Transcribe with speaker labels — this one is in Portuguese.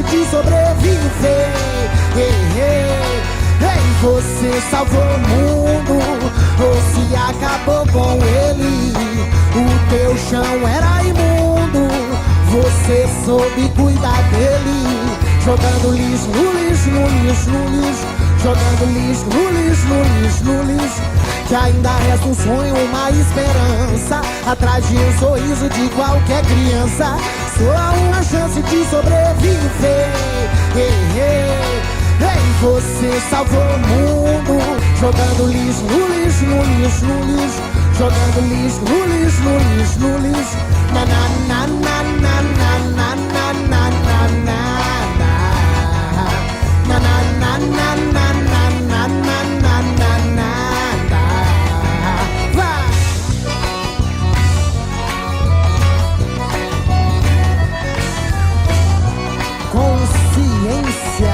Speaker 1: de sobreviver. Você salvou o mundo ou se acabou com ele? O teu chão era imundo, você soube cuidar dele. Jogando lixo no lixo, no lixo, no lixo. Jogando lixo no lixo, no lixo, no lixo. Que ainda resta um sonho, uma esperança atrás de um sorriso de qualquer criança. Só uma chance de sobreviver. Você salvou o mundo jogando lixo no lixo, no lixo, no lixo. Jogando lixo no lixo, no lixo, no lixo. Na na na na na na na na na na na. Na na na na na na na na na na. Vai! Consciência.